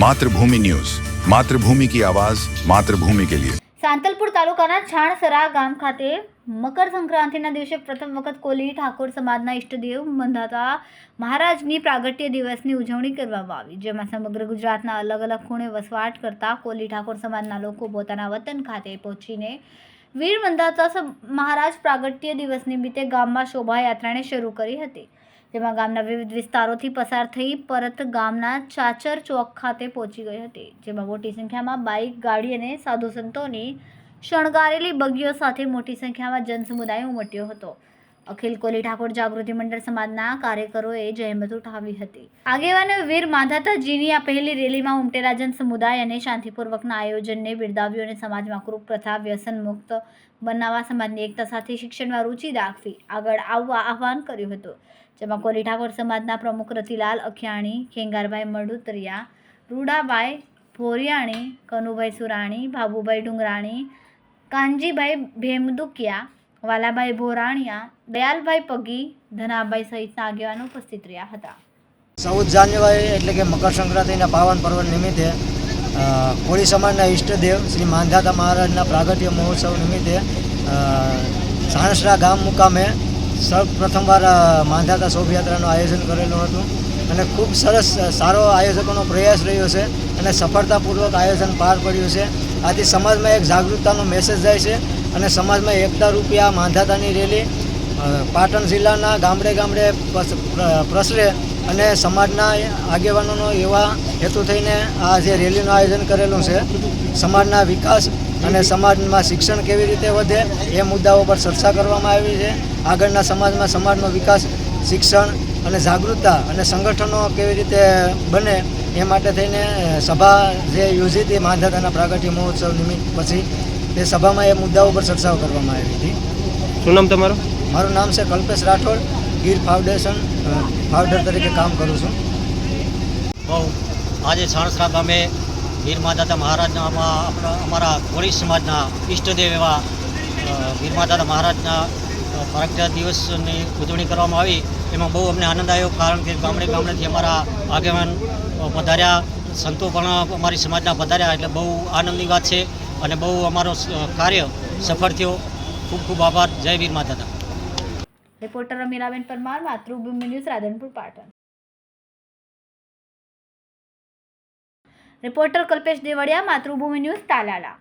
मातृभूमि न्यूज, मातृभूमि की आवाज, मातृभूमि के लिए। સાંતલપુર તાલુકાના છાણસરા ગામ ખાતે મકર સંક્રાંતિના દિવસે પ્રથમ વખત કોલી ઠાકોર સમાજના ઈષ્ટદેવ મંધાતા મહારાજની પ્રાગટ્ય દિવસની ઉજવણી કરવામાં આવી, જેમાં સમગ્ર ગુજરાતના અલગ અલગ ખૂણે વસવાટ કરતા કોલી ઠાકોર સમાજના લોકો પોતાના વતન ખાતે પહોંચીને વીર મંધાતા મહારાજ પ્રાગટ્ય દિવસ નિમિત્તે ગામમાં શોભાયાત્રાને શરૂ કરી હતી, જેમાં ગામના વિવિધ વિસ્તારોથી પસાર થઈ પરત ગામના ચાચર ચોક ખાતે પહોંચી ગઈ હતી, જેમાં મોટી સંખ્યામાં બાઇક, ગાડી અને સાધુ સંતોની શણગારેલી બગીઓ સાથે મોટી સંખ્યામાં જનસમુદાય ઉમટ્યો હતો. અખિલ કોલી ઠાકોર જાગૃતિ મંડળ સમાજના કાર્યકરોએ જહેમત ઉઠાવી હતી. આગેવાનો વીર માંધાતાજીની આ પહેલી રેલીમાં ઉમટેલા જનસમુદાય અને શાંતિપૂર્વકના આયોજનને બિરદાવ્યું અને સમાજમાં કુપ્રથા વ્યસન મુક્ત બનાવવા, સમાજની એકતા સાથે શિક્ષણમાં રુચિ દાખવી આગળ આવવા આહવાન કર્યું હતું, જેમાં કોલી ઠાકોર સમાજના પ્રમુખ રતિલાલ અખિયાણી, ખેંગારભાઈ મડુતરિયા, રૂડાભાઈ ભોરિયાણી, કનુભાઈ સુરાણી, ભાભુભાઈ ડુંગરાણી, કાનજીભાઈ ભેમદુકિયા, વાલાભાઈ ભોરાણીયા, દયાલભાઈ પગી, ધનાભાઈ સહિતના આગેવાનો ઉપસ્થિત રહ્યા હતા. 14 જાન્યુઆરી એટલે કે મકર સંક્રાંતિના પાવન પર્વ નિમિત્તે કોળી સમાજના ઈષ્ટદેવ શ્રી માંધાતા મહારાજના પ્રાગટ્ય મહોત્સવ નિમિત્તે સાણસરા ગામ મુકામે પ્રથમવાર માંધાતા શોભાયાત્રાનું આયોજન કરેલું હતું અને ખૂબ સરસ સારો આયોજકોનો પ્રયાસ રહ્યો છે અને સફળતાપૂર્વક આયોજન પાર પડ્યું છે. આથી સમાજમાં એક જાગૃતતાનો મેસેજ જાય છે અને સમાજમાં એકતા રૂપી આ માંધાતાની રેલી પાટણ જિલ્લાના ગામડે ગામડે પ્રસરે અને સમાજના આગેવાનોનો એવા હેતુ થઈને આ જે રેલીનું આયોજન કરેલું છે, સમાજના વિકાસ અને સમાજમાં શિક્ષણ કેવી રીતે વધે એ મુદ્દાઓ પર ચર્ચા કરવામાં આવી છે. આગળના સમાજનો વિકાસ, શિક્ષણ અને જાગૃતતા અને સંગઠનો કેવી રીતે બને એ માટે થઈને સભા જે યોજી હતી માંધાતાના પ્રાગટ્ય મહોત્સવ નિમિત્ત પછી તે સભામાં એ મુદ્દાઓ પર ચર્ચાઓ કરવામાં આવી હતી. શું નામ તમારું? મારું નામ છે કલ્પેશ રાઠોડ. ગીર ફાઉન્ડેશન ફાઉન્ડર તરીકે કામ કરું છું. આજે છાણસરા ગામે વીર માંધાતા મહારાજના અમારા કોળી સમાજના ઈષ્ટદેવ એવા વીર માંધાતા મહારાજના પ્રાગટ્ય દિવસની ઉજવણી કરવામાં આવી. એમાં બહુ અમને આનંદ આવ્યો, કારણ કે ગામડેથી અમારા આગેવાન પધાર્યા, સંતો પણ અમારી સમાજના પધાર્યા, એટલે બહુ આનંદની વાત છે અને બહુ અમારો કાર્ય સફળ થયો. ખૂબ ખૂબ આભાર. જય Veer Mandhata. Reporter Miraben Parmar, Matrubhumi news, Radhanpur, Patan. Reporter Kalpesh Devaliya, Matrubhumi news, Talala.